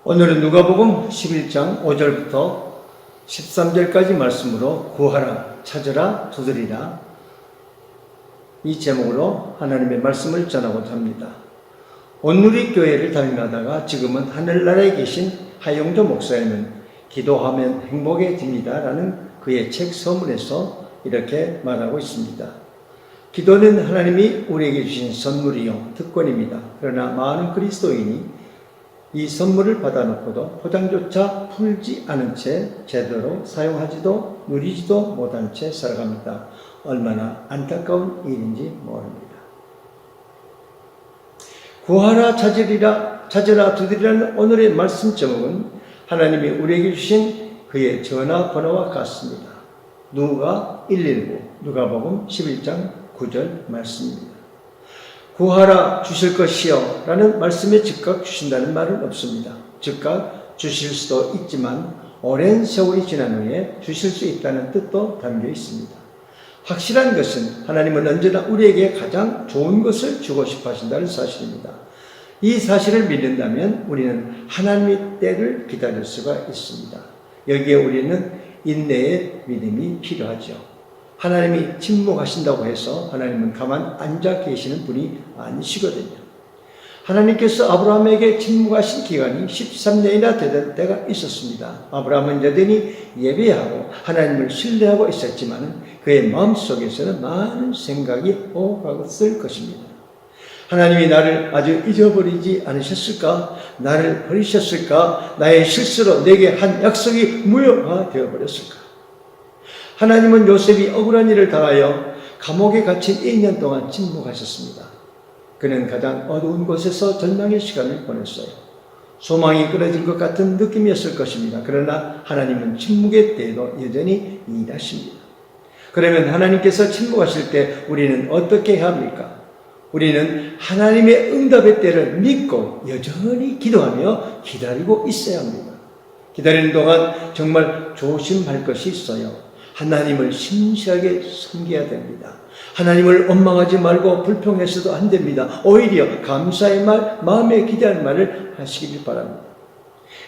오늘은 누가복음 11장 5절부터 13절까지 말씀으로 구하라, 찾으라, 두드리라 이 제목으로 하나님의 말씀을 전하고자 합니다. 온누리 교회를 다니다가 지금은 하늘나라에 계신 하용조 목사님은 기도하면 행복해집니다 라는 그의 책 서문에서 이렇게 말하고 있습니다. 기도는 하나님이 우리에게 주신 선물이요 특권입니다. 그러나 많은 그리스도인이 이 선물을 받아놓고도 포장조차 풀지 않은 채 제대로 사용하지도 누리지도 못한 채 살아갑니다. 얼마나 안타까운 일인지 모릅니다. 구하라, 찾으라, 두드리라는 오늘의 말씀 제목은 하나님이 우리에게 주신 그의 전화번호와 같습니다. 누가 119, 누가복음 11장 9절 말씀입니다. 구하라 주실 것이요 라는 말씀에 즉각 주신다는 말은 없습니다. 즉각 주실 수도 있지만 오랜 세월이 지난 후에 주실 수 있다는 뜻도 담겨 있습니다. 확실한 것은 하나님은 언제나 우리에게 가장 좋은 것을 주고 싶어 하신다는 사실입니다. 이 사실을 믿는다면 우리는 하나님의 때를 기다릴 수가 있습니다. 여기에 우리는 인내의 믿음이 필요하죠. 하나님이 침묵하신다고 해서 하나님은 가만 앉아 계시는 분이 아니시거든요. 하나님께서 아브라함에게 침묵하신 기간이 13년이나 되던 때가 있었습니다. 아브라함은 여전히 예배하고 하나님을 신뢰하고 있었지만 그의 마음속에서는 많은 생각이 오갔을 것입니다. 하나님이 나를 아주 잊어버리지 않으셨을까? 나를 버리셨을까? 나의 실수로 내게 한 약속이 무효가 되어버렸을까? 하나님은 요셉이 억울한 일을 당하여 감옥에 갇힌 1년 동안 침묵하셨습니다. 그는 가장 어두운 곳에서 절망의 시간을 보냈어요. 소망이 끊어진 것 같은 느낌이었을 것입니다. 그러나 하나님은 침묵의 때에도 여전히 일하십니다. 그러면 하나님께서 침묵하실 때 우리는 어떻게 해야 합니까? 우리는 하나님의 응답의 때를 믿고 여전히 기도하며 기다리고 있어야 합니다. 기다리는 동안 정말 조심할 것이 있어요. 하나님을 신실하게 섬겨야 됩니다. 하나님을 원망하지 말고 불평해서도 안 됩니다. 오히려 감사의 말, 마음에 기대하는 말을 하시길 바랍니다.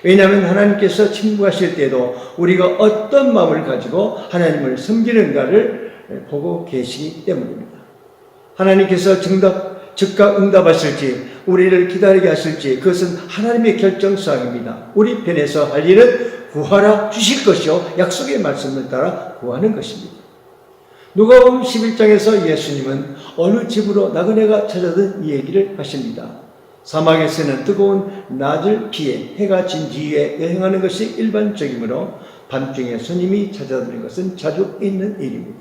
왜냐하면 하나님께서 침묵하실 때도 우리가 어떤 마음을 가지고 하나님을 섬기는가를 보고 계시기 때문입니다. 하나님께서 즉각 응답하실지 우리를 기다리게 하실지 그것은 하나님의 결정사항입니다. 우리 편에서 할 일은 구하라 주실 것이요 약속의 말씀을 따라 구하는 것입니다. 누가복음 11장에서 예수님은 어느 집으로 나그네가 찾아든 이 얘기를 하십니다. 사막에서는 뜨거운 낮을 피해 해가 진 뒤에 여행하는 것이 일반적이므로 밤중에 손님이 찾아드는 것은 자주 있는 일입니다.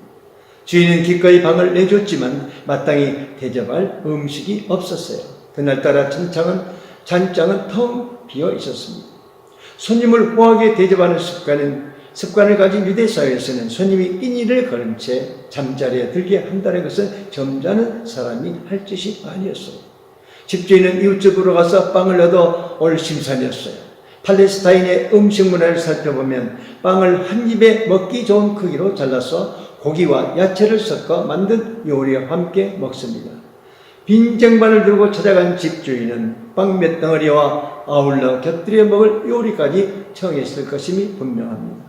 주인은 기꺼이 방을 내줬지만 마땅히 대접할 음식이 없었어요. 그날따라 찬장은 텅 비어 있었습니다. 손님을 호하게 대접하는 습관을 가진 유대사회에서는 손님이 인의를 걸은 채 잠자리에 들게 한다는 것은 점잖은 사람이 할 짓이 아니었어요. 집주인은 이웃집으로 가서 빵을 얻어 올 심산이었어요. 팔레스타인의 음식 문화를 살펴보면 빵을 한 입에 먹기 좋은 크기로 잘라서 고기와 야채를 섞어 만든 요리와 함께 먹습니다. 빈 쟁반을 들고 찾아간 집주인은 빵 몇 덩어리와 아울러 곁들여 먹을 요리까지 청했을 것임이 분명합니다.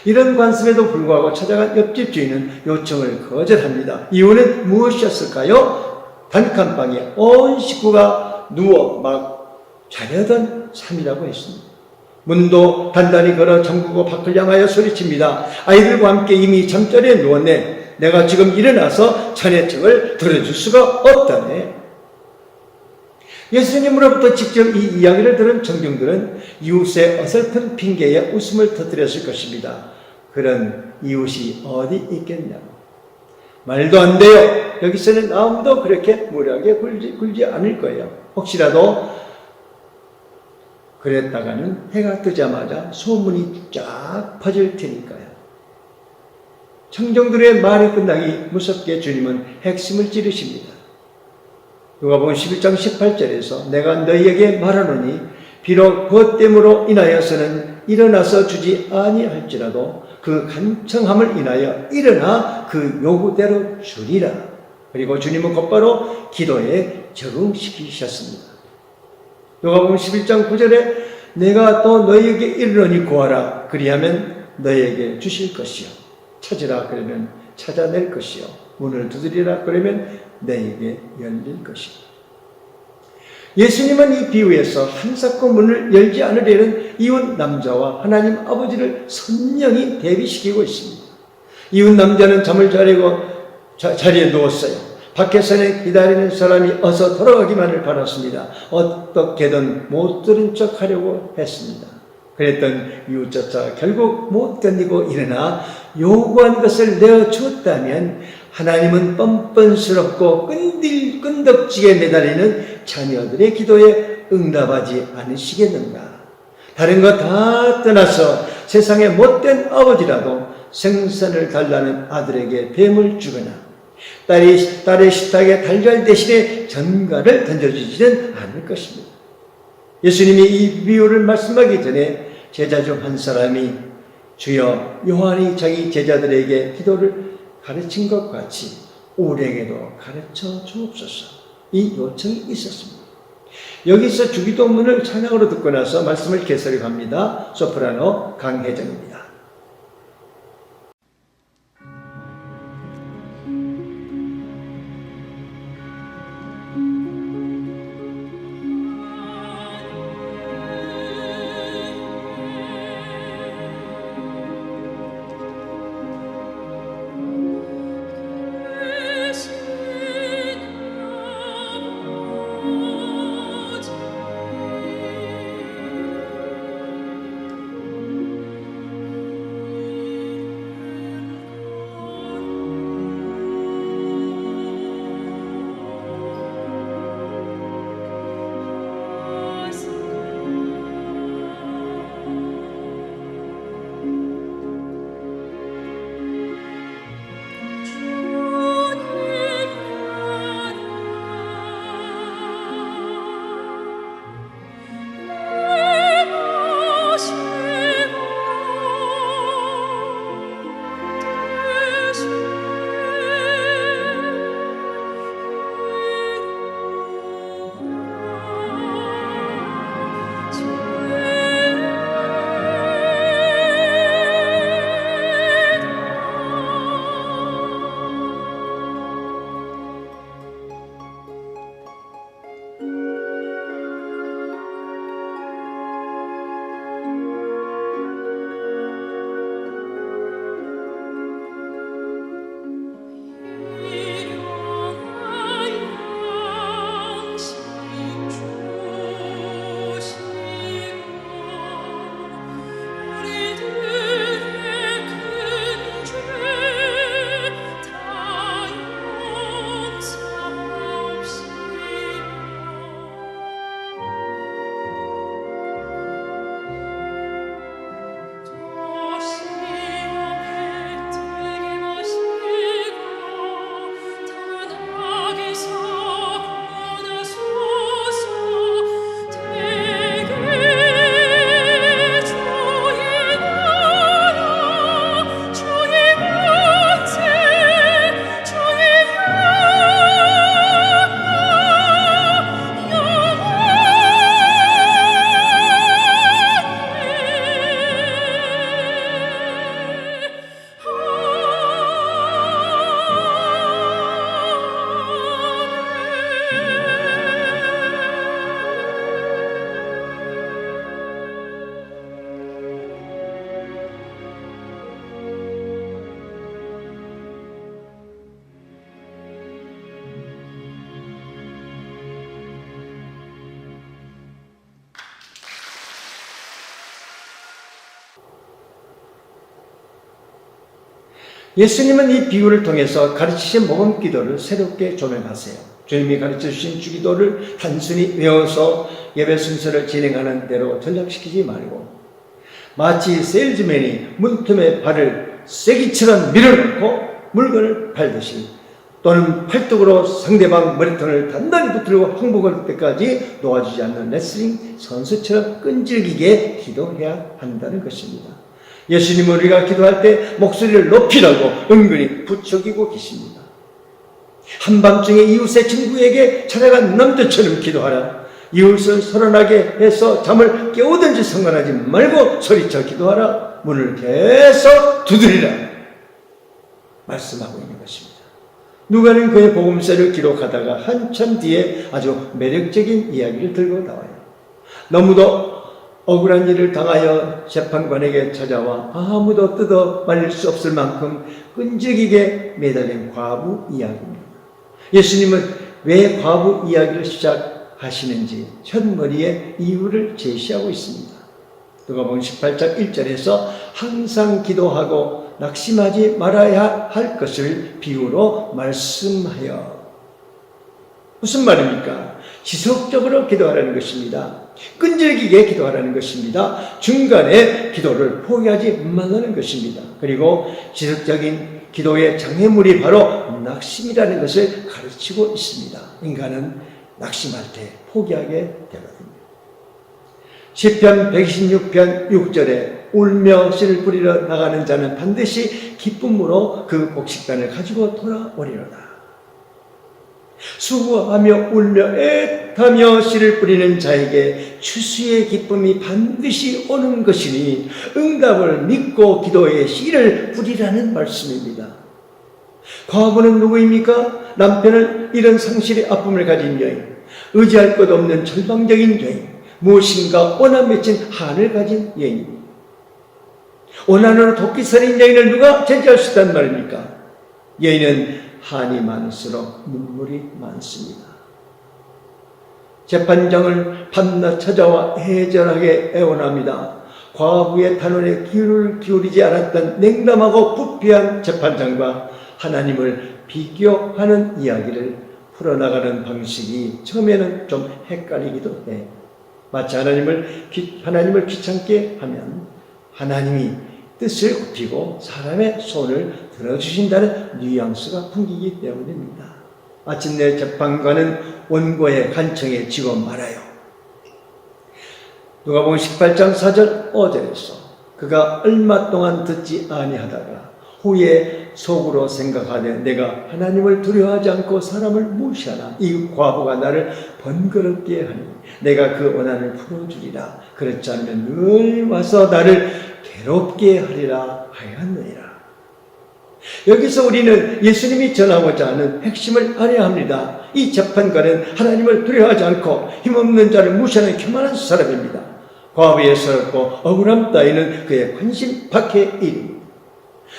이런 관습에도 불구하고 찾아간 옆집 주인은 요청을 거절합니다. 이유는 무엇이었을까요? 단칸방에 온 식구가 누워 막 자려던 참이라고 했습니다. 문도 단단히 걸어 잠그고 밖을 향하여 소리칩니다. 아이들과 함께 이미 잠자리에 누웠네. 내가 지금 일어나서 자네 책을 들어줄 수가 없다네. 예수님으로부터 직접 이 이야기를 들은 청중들은 이웃의 어설픈 핑계에 웃음을 터뜨렸을 것입니다. 그런 이웃이 어디 있겠냐고. 말도 안 돼요. 여기서는 아무도 그렇게 무례하게 굴지 않을 거예요. 혹시라도 그랬다가는 해가 뜨자마자 소문이 쫙 퍼질 테니까요. 청중들의 말이 끝나기 무섭게 주님은 핵심을 찌르십니다. 누가복음 11장 18절에서 내가 너희에게 말하노니 비록 그것 때문으로 인하여서는 일어나서 주지 아니할지라도 그 간청함을 인하여 일어나 그 요구대로 주리라. 그리고 주님은 곧바로 기도에 적응시키셨습니다. 누가복음 11장 9절에 내가 또 너희에게 이르노니 구하라. 그리하면 너희에게 주실 것이요. 찾으라. 그러면 찾아낼 것이요. 문을 두드리라. 그러면 너희에게 열릴 것이요. 예수님은 이 비유에서 한사코 문을 열지 않으려는 이웃 남자와 하나님 아버지를 선명히 대비시키고 있습니다. 이웃 남자는 잠을 자려고 자리에 누웠어요. 밖에서는 기다리는 사람이 어서 돌아가기만을 바랐습니다. 어떻게든 못 들은 척 하려고 했습니다. 그랬던 이웃조차 결국 못 견디고 일어나 요구한 것을 내어주었다면 하나님은 뻔뻔스럽고 끈덕지게 매달리는 자녀들의 기도에 응답하지 않으시겠는가? 다른 거 다 떠나서 세상의 못된 아버지라도 생선을 달라는 아들에게 뱀을 주거나 딸의 식탁에 달걀 대신에 전갈을 던져주지는 않을 것입니다. 예수님이 이 비유를 말씀하기 전에 제자 중 한 사람이 주여 요한이 자기 제자들에게 기도를 가르친 것 같이 우리에게도 가르쳐 주옵소서 이 요청이 있었습니다. 여기서 주기도문을 찬양으로 듣고 나서 말씀을 개설해 갑니다. 소프라노 강혜정입니다. 예수님은 이 비유를 통해서 가르치신 모범 기도를 새롭게 조명하세요. 주님이 가르쳐주신 주기도를 단순히 외워서 예배 순서를 진행하는 대로 전락시키지 말고 마치 세일즈맨이 문틈에 발을 쐐기처럼 밀어넣고 물건을 팔듯이 또는 팔뚝으로 상대방 머리통을 단단히 붙들고 항복할 때까지 놓아주지 않는 레슬링 선수처럼 끈질기게 기도해야 한다는 것입니다. 예수님은 우리가 기도할 때 목소리를 높이라고 은근히 부추기고 계십니다. 한밤중에 이웃의 친구에게 찾아간 남자처럼 기도하라. 이웃을 서른하게 해서 잠을 깨우든지 상관하지 말고 소리쳐 기도하라. 문을 계속 두드리라. 말씀하고 있는 것입니다. 누가는 그의 복음서를 기록하다가 한참 뒤에 아주 매력적인 이야기를 들고 나와요. 너무도 억울한 일을 당하여 재판관에게 찾아와 아무도 뜯어 말릴 수 없을 만큼 끈질기게 매달린 과부 이야기입니다. 예수님은 왜 과부 이야기를 시작하시는지 첫머리에 이유를 제시하고 있습니다. 누가복음 18장 1절에서 항상 기도하고 낙심하지 말아야 할 것을 비유로 말씀하여. 무슨 말입니까? 지속적으로 기도하라는 것입니다. 끈질기게 기도하라는 것입니다. 중간에 기도를 포기하지 말라는 것입니다. 그리고 지속적인 기도의 장애물이 바로 낙심이라는 것을 가르치고 있습니다. 인간은 낙심할 때 포기하게 되거든요. 시편 126편 6절에 울며 씨를 뿌리러 나가는 자는 반드시 기쁨으로 그 곡식단을 가지고 돌아오리로다. 수고하며 울며 애타며 씨를 뿌리는 자에게 추수의 기쁨이 반드시 오는 것이니 응답을 믿고 기도의 씨를 뿌리라는 말씀입니다. 과부는 누구입니까? 남편은 이런 상실의 아픔을 가진 여인, 의지할 것 없는 절망적인 여인, 무엇인가 오난 맺힌 한을 가진 여인입니다. 오난으로 도끼살인 여인을 누가 제지할 수 있단 말입니까? 여인은 한이 많을수록 눈물이 많습니다. 재판장을 밤낮 찾아와 애절하게 애원합니다. 과부의 탄원에 귀를 기울이지 않았던 냉담하고 부패한 재판장과 하나님을 비교하는 이야기를 풀어나가는 방식이 처음에는 좀 헷갈리기도 해. 마치 하나님을 귀찮게 하면 하나님이 뜻을 굽히고 사람의 손을 들어주신다는 뉘앙스가 풍기기 때문입니다. 마침내 재판관은 원고의 간청에 지고 말아요. 누가복음 18장 4절 5절에서 그가 얼마 동안 듣지 아니하다가 후에 속으로 생각하되 내가 하나님을 두려워하지 않고 사람을 무시하나 이 과부가 나를 번거롭게 하니 내가 그 원한을 풀어주리라. 그렇지 않으면 늘 와서 나를 괴롭게 하리라 하였느니라. 여기서 우리는 예수님이 전하고자 하는 핵심을 알아야 합니다. 이 재판관은 하나님을 두려워하지 않고 힘없는 자를 무시하는 교만한 사람입니다. 과부의 서럽고 억울함 따위는 그의 관심 밖의 일입니다.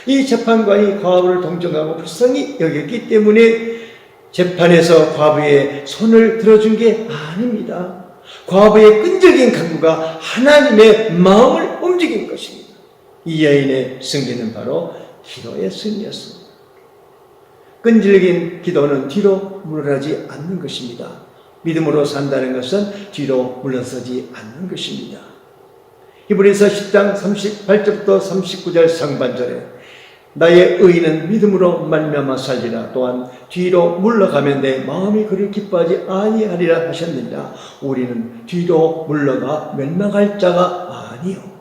이 재판관이 과부를 동정하고 불쌍히 여겼기 때문에 재판에서 과부의 손을 들어준 게 아닙니다. 과부의 끈질긴 강구가 하나님의 마음을 움직인 것입니다. 이 여인의 승리는 바로 기도의 승리였습니다. 끈질긴 기도는 뒤로 물러나지 않는 것입니다. 믿음으로 산다는 것은 뒤로 물러서지 않는 것입니다. 히브리서 10장 38절부터 39절 상반절에 나의 의인은 믿음으로 말미암아 살리라. 또한 뒤로 물러가면 내 마음이 그를 기뻐하지 아니하리라 하셨느니라. 우리는 뒤로 물러가 멸망할 자가 아니요.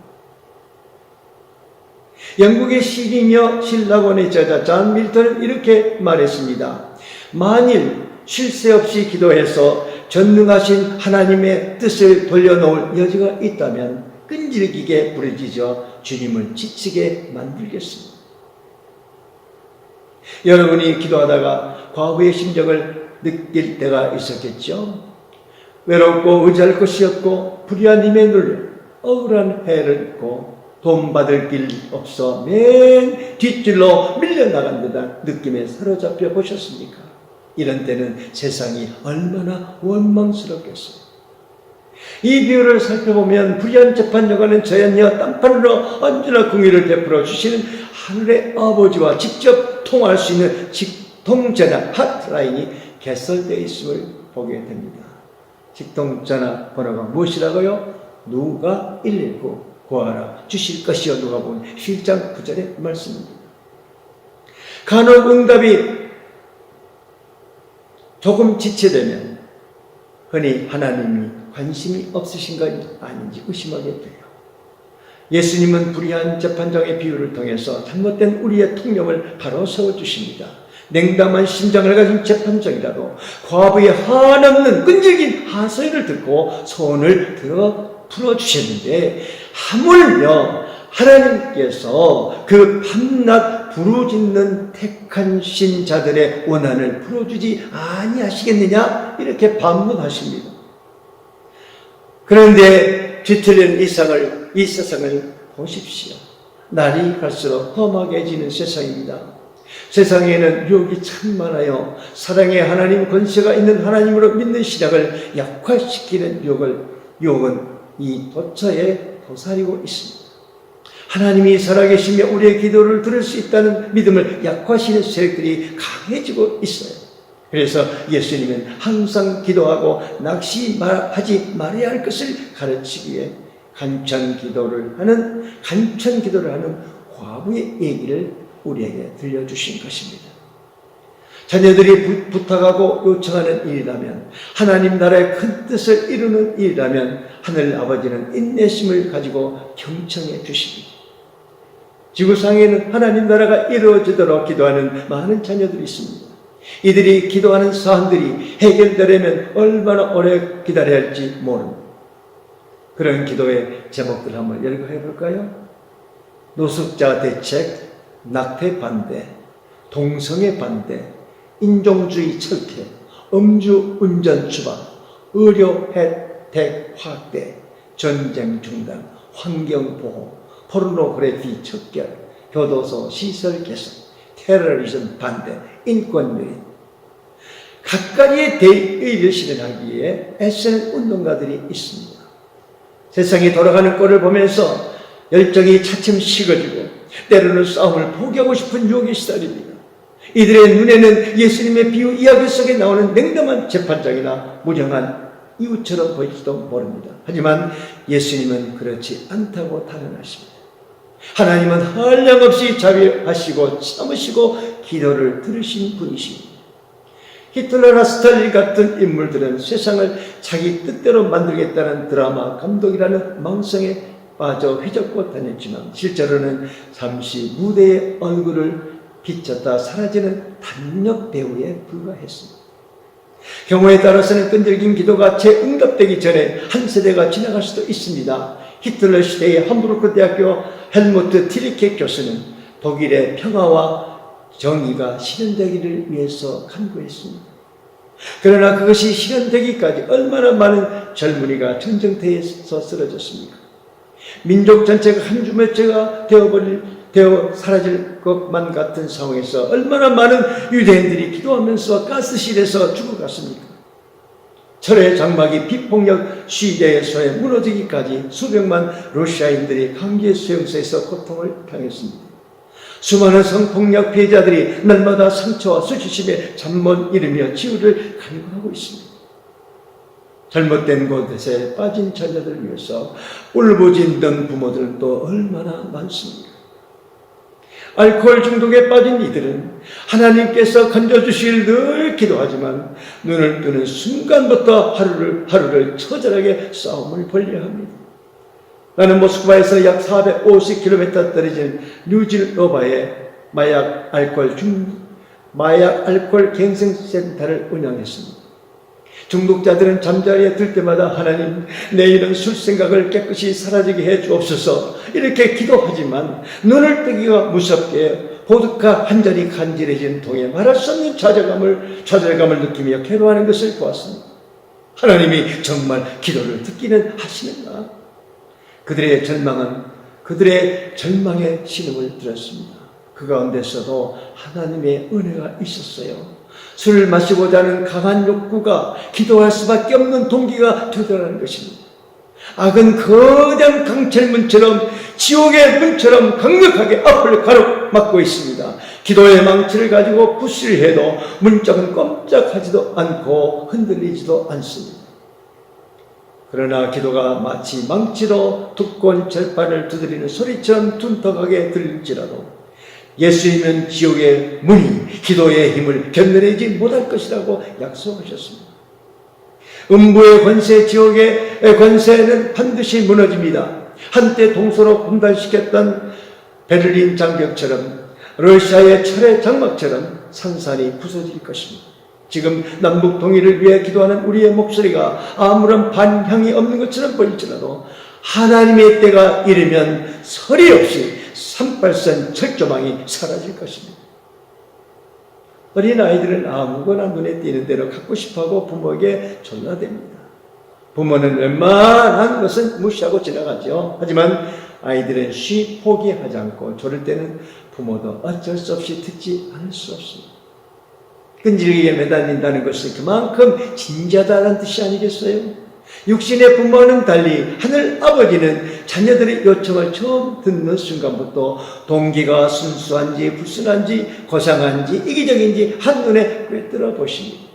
영국의 시인이며 신라곤의 저자 존 밀턴은 이렇게 말했습니다. 만일 쉴 새 없이 기도해서 전능하신 하나님의 뜻을 돌려놓을 여지가 있다면 끈질기게 부르짖어 주님을 지치게 만들겠습니다. 여러분이 기도하다가 과부의 심정을 느낄 때가 있었겠죠? 외롭고 의지할 것이 없고 불의한 힘에 눌려 억울한 해를 입고 돈 받을 길 없어 맨 뒷줄로 밀려나간 듯한 느낌에 사로잡혀 보셨습니까? 이런 때는 세상이 얼마나 원망스럽겠어요. 이 비유를 살펴보면 불의한 재판장관은 저연여 딴판으로 언제나 공의를 베풀어 주시는 하늘의 아버지와 직접 통화할 수 있는 직통전화 핫라인이 개설되어 있음을 보게 됩니다. 직통전화 번호가 무엇이라고요? 누가 119 구하라 주실 것이요. 누가복음 7장 9절의 말씀입니다. 간혹 응답이 조금 지체되면 흔히 하나님이 관심이 없으신 건 아닌지 의심하게 돼요. 예수님은 불의한 재판장의 비유를 통해서 잘못된 우리의 통념을 바로 세워주십니다. 냉담한 심장을 가진 재판장이라도 과부의 한없는 끈질긴 하소연을 듣고 소원을 들어 풀어주셨는데, 하물며 하나님께서 그 밤낮 부르짖는 택한 신자들의 원한을 풀어주지 아니하시겠느냐, 이렇게 반문하십니다. 그런데 뒤틀린 이 세상을 보십시오. 날이 갈수록 험하게지는 세상입니다. 세상에는 유혹이 참 많아요. 사랑의 하나님, 권세가 있는 하나님으로 믿는 신앙을 약화시키는 유혹은 이 도처에 도사리고 있습니다. 하나님이 살아계시며 우리의 기도를 들을 수 있다는 믿음을 약화시키는 세력들이 강해지고 있어요. 그래서 예수님은 항상 기도하고 낙심하지 말아야 할 것을 가르치기에 간천 기도를 하는 과부의 얘기를 우리에게 들려주신 것입니다. 자녀들이 부탁하고 요청하는 일이라면, 하나님 나라의 큰 뜻을 이루는 일이라면 하늘 아버지는 인내심을 가지고 경청해 주십니다. 지구상에는 하나님 나라가 이루어지도록 기도하는 많은 자녀들이 있습니다. 이들이 기도하는 사안들이 해결되려면 얼마나 오래 기다려야 할지 모릅니다. 그런 기도의 제목들 한번 열거해 볼까요? 노숙자 대책, 낙태 반대, 동성애 반대, 인종주의 철퇴, 음주 운전 추방, 의료 혜택 확대, 전쟁 중단, 환경 보호, 포르노그래피 척결, 교도소 시설 개선, 테러리즘 반대, 인권 유린. 각가지의 대의를 실현하기에 애쓰는 운동가들이 있습니다. 세상이 돌아가는 꼴을 보면서 열정이 차츰 식어지고 때로는 싸움을 포기하고 싶은 유혹에 시달립니다. 이들의 눈에는 예수님의 비유 이야기 속에 나오는 냉담한 재판장이나 무정한 이웃처럼 보일지도 모릅니다. 하지만 예수님은 그렇지 않다고 단언하십니다. 하나님은 한량없이 자비하시고 참으시고 기도를 들으신 분이십니다. 히틀러나 스탈린 같은 인물들은 세상을 자기 뜻대로 만들겠다는 드라마 감독이라는 망성에 빠져 휘젓고 다녔지만 실제로는 잠시 무대의 얼굴을 비쳤다 사라지는 단역 배우에 불과했습니다. 경우에 따라서는 끈질긴 기도가 재응답되기 전에 한 세대가 지나갈 수도 있습니다. 히틀러 시대의 함부르크 대학교 헬무트 티리케 교수는 독일의 평화와 정의가 실현되기를 위해서 간구했습니다. 그러나 그것이 실현되기까지 얼마나 많은 젊은이가 전쟁터에서 쓰러졌습니까? 민족 전체가 한 주먹째가 되어 사라질 것만 같은 상황에서 얼마나 많은 유대인들이 기도하면서 가스실에서 죽어갔습니까? 철의 장막이 비폭력 시대에서의 무너지기까지 수백만 러시아인들이 강제 수용소에서 고통을 당했습니다. 수많은 성폭력 피해자들이 날마다 상처와 수치심에 잠 못 이루며 치유를 간구하고 있습니다. 잘못된 곳에 빠진 자녀들을 위해서 울부짖는 부모들은 또 얼마나 많습니까? 알코올 중독에 빠진 이들은 하나님께서 건져주시길 늘 기도하지만 눈을 뜨는 순간부터 하루를 처절하게 싸움을 벌여야 합니다. 나는 모스크바에서 약 450km 떨어진 뉴질로바에 마약 알코올 갱생센터를 운영했습니다. 중독자들은 잠자리에 들 때마다 하나님, 내일은 술 생각을 깨끗이 사라지게 해 주옵소서 이렇게 기도하지만 눈을 뜨기가 무섭게 보드카 한 잔이 간절해진 통에 말할 수 없는 좌절감을 느끼며 괴로워하는 것을 보았습니다. 하나님이 정말 기도를 듣기는 하시는가? 그들의 절망의 신음을 들었습니다. 그 가운데서도 하나님의 은혜가 있었어요. 술을 마시고자 하는 강한 욕구가 기도할 수밖에 없는 동기가 되더라는 것입니다. 악은 거대한 강철문처럼 지옥의 문처럼 강력하게 앞을 가로막고 있습니다. 기도의 망치를 가지고 푸시를 해도 문짝은 꼼짝하지도 않고 흔들리지도 않습니다. 그러나 기도가 마치 망치로 두꺼운 절판을 두드리는 소리처럼 둔탁하게 들릴지라도 예수님은 지옥의 문이 기도의 힘을 견뎌내지 못할 것이라고 약속하셨습니다. 음부의 권세, 지옥의 권세는 반드시 무너집니다. 한때 동서로 분단시켰던 베를린 장벽처럼, 러시아의 철의 장막처럼 산산이 부서질 것입니다. 지금 남북 통일을 위해 기도하는 우리의 목소리가 아무런 반향이 없는 것처럼 보일지라도 하나님의 때가 이르면 서리 없이 38선 철조망이 사라질 것입니다. 어린아이들은 아무거나 눈에 띄는 대로 갖고 싶어하고 부모에게 졸라댑니다. 부모는 웬만한 것은 무시하고 지나가죠. 하지만 아이들은 쉬 포기하지 않고 조를 때는 부모도 어쩔 수 없이 듣지 않을 수 없습니다. 끈질기게 매달린다는 것은 그만큼 진지하다는 뜻이 아니겠어요? 육신의 부모와는 달리 하늘 아버지는 자녀들의 요청을 처음 듣는 순간부터 동기가 순수한지 불순한지 고상한지 이기적인지 한눈에 꿰뚫어 보십니다.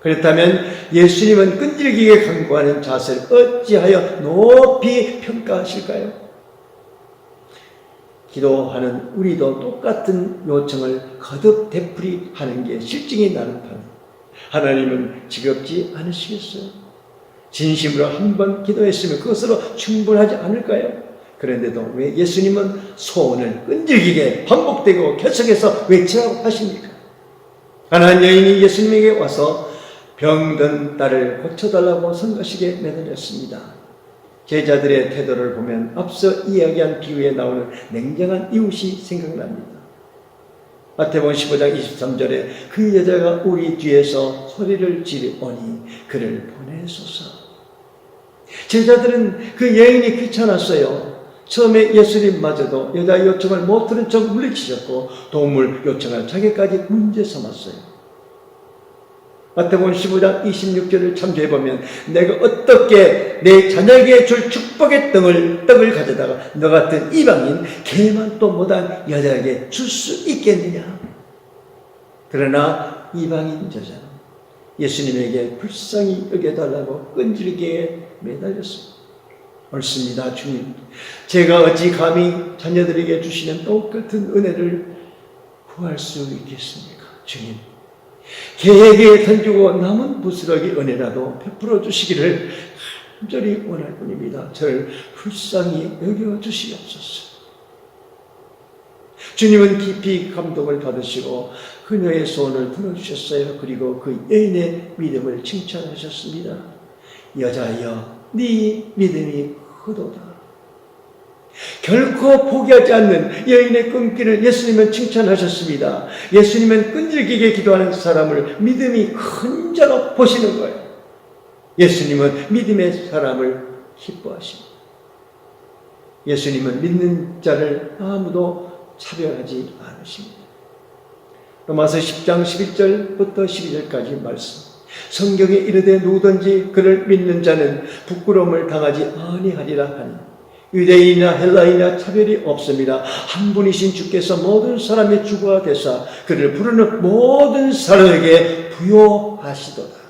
그렇다면 예수님은 끈질기게 간구하는 자세를 어찌하여 높이 평가하실까요? 기도하는 우리도 똑같은 요청을 거듭 되풀이하는 게 실증이 나는 판 하나님은 지겹지 않으시겠어요? 진심으로 한 번 기도했으면 그것으로 충분하지 않을까요? 그런데도 왜 예수님은 소원을 끈질기게 반복되고 계속해서 외치라고 하십니까? 가난한 여인이 예수님에게 와서 병든 딸을 고쳐달라고 성가시게 매달렸습니다. 제자들의 태도를 보면 앞서 이야기한 비유에 나오는 냉정한 이웃이 생각납니다. 마태복음 15장 23절에 그 여자가 우리 뒤에서 소리를 지르오니 그를 보내소서. 제자들은 그 여인이 귀찮았어요. 처음에 예수님마저도 여자 요청을 못 들은 척 물리치셨고 도움을 요청할 자기까지 문제 삼았어요. 마태복음 15장 26절을 참조해보면 내가 어떻게 내 자녀에게 줄 축복의 떡을 가져다가 너 같은 이방인 개만도 못한 여자에게 줄 수 있겠느냐. 그러나 이방인 여자는 예수님에게 불쌍히 여겨달라고 끈질기게 매달렸습니다. 옳습니다. 주님, 제가 어찌 감히 자녀들에게 주시는 똑같은 은혜를 구할 수 있겠습니까? 주님, 개에게 던지고 남은 부스러기 은혜라도 베풀어 주시기를 간절히 원할 뿐입니다. 저를 불쌍히 여겨주시옵소서. 주님은 깊이 감동을 받으시고 그녀의 소원을 들어주셨어요. 그리고 그 여인의 믿음을 칭찬하셨습니다. 여자여, 네 믿음이 크도다. 결코 포기하지 않는 여인의 끈기를 예수님은 칭찬하셨습니다. 예수님은 끈질기게 기도하는 사람을 믿음이 큰 자로 보시는 거예요. 예수님은 믿음의 사람을 기뻐하십니다. 예수님은 믿는 자를 아무도 차별하지 않으십니다. 로마서 10장 11절부터 12절까지 말씀. 성경에 이르되 누구든지 그를 믿는 자는 부끄러움을 당하지 아니하리라 하니 유대인이나 헬라인이나 차별이 없습니다. 한 분이신 주께서 모든 사람의 주가 되사 그를 부르는 모든 사람에게 부요하시도다.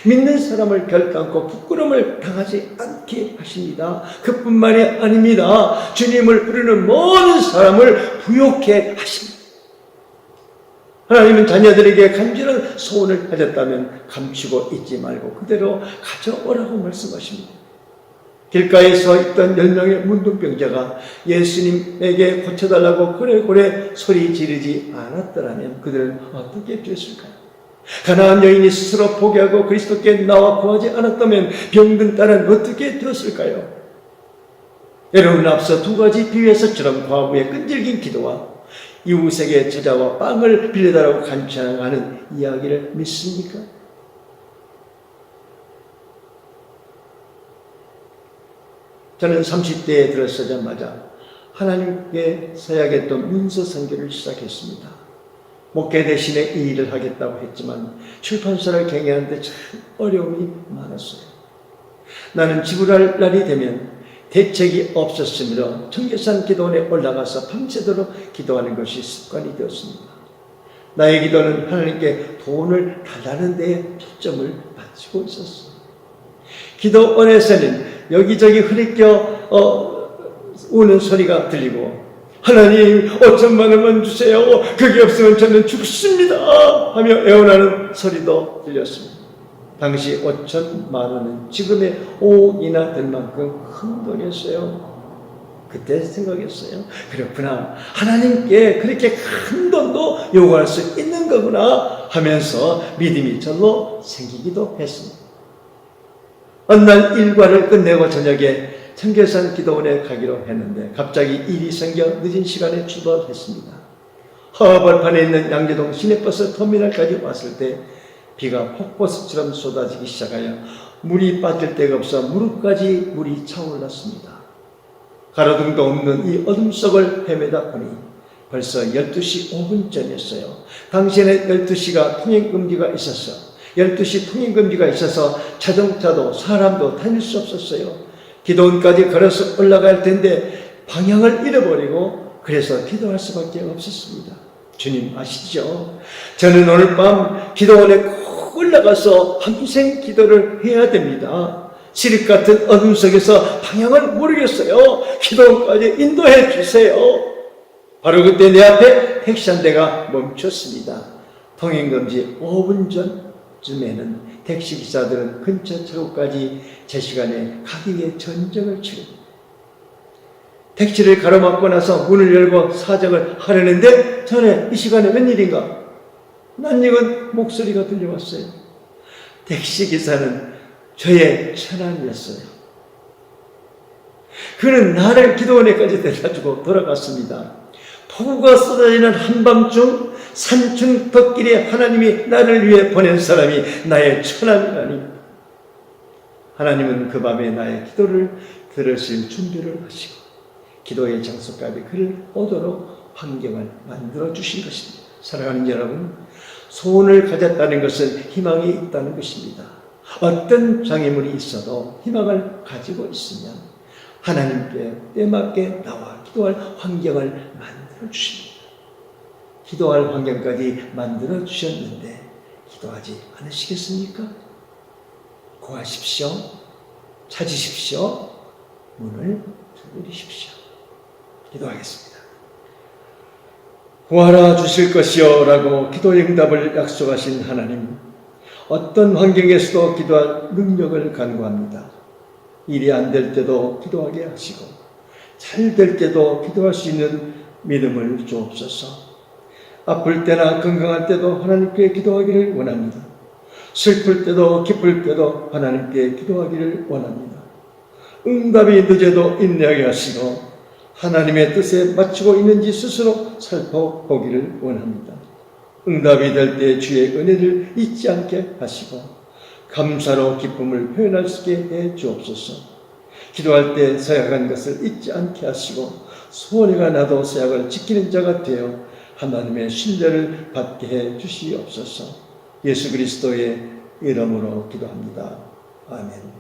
믿는 사람을 결단코 부끄러움을 당하지 않게 하십니다. 그뿐만이 아닙니다. 주님을 부르는 모든 사람을 부요케 하십니다. 하나님은 자녀들에게 간절한 소원을 가졌다면 감추고 있지 말고 그대로 가져오라고 말씀하십니다. 길가에 서 있던 10명의 문둥병자가 예수님에게 고쳐달라고 고래고래 소리 지르지 않았더라면 그들은 어떻게 됐을까요? 가난한 여인이 스스로 포기하고 그리스도께 나와 구하지 않았다면 병든 딸은 어떻게 되었을까요? 여러분, 앞서 두 가지 비유에서처럼 과부의 끈질긴 기도와 이웃에게 찾아와 빵을 빌려달라고 간청하는 이야기를 믿습니까? 저는 30대에 들어서자마자 하나님께 서야겠던 문서 선교를 시작했습니다. 목회 대신에 이 일을 하겠다고 했지만 출판사를 경영하는데 참 어려움이 많았어요. 나는 지불할 날이 되면 대책이 없었으므로 청계산 기도원에 올라가서 밤새도록 기도하는 것이 습관이 되었습니다. 나의 기도는 하나님께 돈을 달라는 데에 초점을 맞추고 있었어요. 기도원에서는 여기저기 흐릿겨 우는 소리가 들리고 하나님 5천만 원만 주세요. 그게 없으면 저는 죽습니다 하며 애원하는 소리도 들렸습니다. 당시 5천만 원은 지금의 5억이나 될 만큼 큰 돈이었어요. 그때 생각했어요. 그렇구나. 하나님께 그렇게 큰 돈도 요구할 수 있는 거구나 하면서 믿음이 절로 생기기도 했습니다. 어느 날 일과를 끝내고 저녁에 청계산 기도원에 가기로 했는데 갑자기 일이 생겨 늦은 시간에 출발했습니다. 허벌판에 있는 양재동 시내버스 터미널까지 왔을 때 비가 폭포수처럼 쏟아지기 시작하여 물이 빠질 데가 없어 무릎까지 물이 차올랐습니다. 가로등도 없는 이 어둠 속을 헤매다 보니 벌써 12시 5분 전이었어요. 당시에는 12시가 통행금지가 있었어. 12시 통행금지가 있어서 자동차도 사람도 다닐 수 없었어요. 기도원까지 걸어서 올라갈 텐데 방향을 잃어버리고 그래서 기도할 수밖에 없었습니다. 주님 아시죠? 저는 오늘 밤 기도원에 꼭 올라가서 한생 기도를 해야 됩니다. 시립 같은 어둠 속에서 방향을 모르겠어요. 기도원까지 인도해 주세요. 바로 그때 내 앞에 택시 한 대가 멈췄습니다. 통행금지 5분 전쯤에는 택시기사들은 근처 차고까지 제 시간에 가기 위해 전쟁을 치릅니다. 택시를 가로막고 나서 문을 열고 사정을 하려는데 전에 이 시간에 웬일인가? 낯익은 목소리가 들려왔어요. 택시기사는 저의 처남이었어요. 그는 나를 기도원에까지 데려다주고 돌아갔습니다. 폭우가 쏟아지는 한밤중 산중턱길에 하나님이 나를 위해 보낸 사람이 나의 처남이라니. 하나님은 그 밤에 나의 기도를 들으실 준비를 하시고 기도의 장소까지 그를 오도록 환경을 만들어 주신 것입니다. 사랑하는 여러분, 소원을 가졌다는 것은 희망이 있다는 것입니다. 어떤 장애물이 있어도 희망을 가지고 있으면 하나님께 때맞게 나와 기도할 환경을 만들어 주십니다. 기도할 환경까지 만들어 주셨는데 기도하지 않으시겠습니까? 구하십시오. 찾으십시오. 문을 두드리십시오. 기도하겠습니다. 구하라 주실 것이요 라고 기도의 응답을 약속하신 하나님, 어떤 환경에서도 기도할 능력을 간구합니다. 일이 안 될 때도 기도하게 하시고 잘 될 때도 기도할 수 있는 믿음을 주옵소서. 아플 때나 건강할 때도 하나님께 기도하기를 원합니다. 슬플 때도 기쁠 때도 하나님께 기도하기를 원합니다. 응답이 늦어도 인내하게 하시고 하나님의 뜻에 맞추고 있는지 스스로 살펴보기를 원합니다. 응답이 될 때 주의 은혜를 잊지 않게 하시고 감사로 기쁨을 표현할 수 있게 해 주옵소서. 기도할 때 서약한 것을 잊지 않게 하시고 소원이가 나도 서약을 지키는 자가 되어 하나님의 신뢰를 받게 해 주시옵소서. 예수 그리스도의 이름으로 기도합니다. 아멘.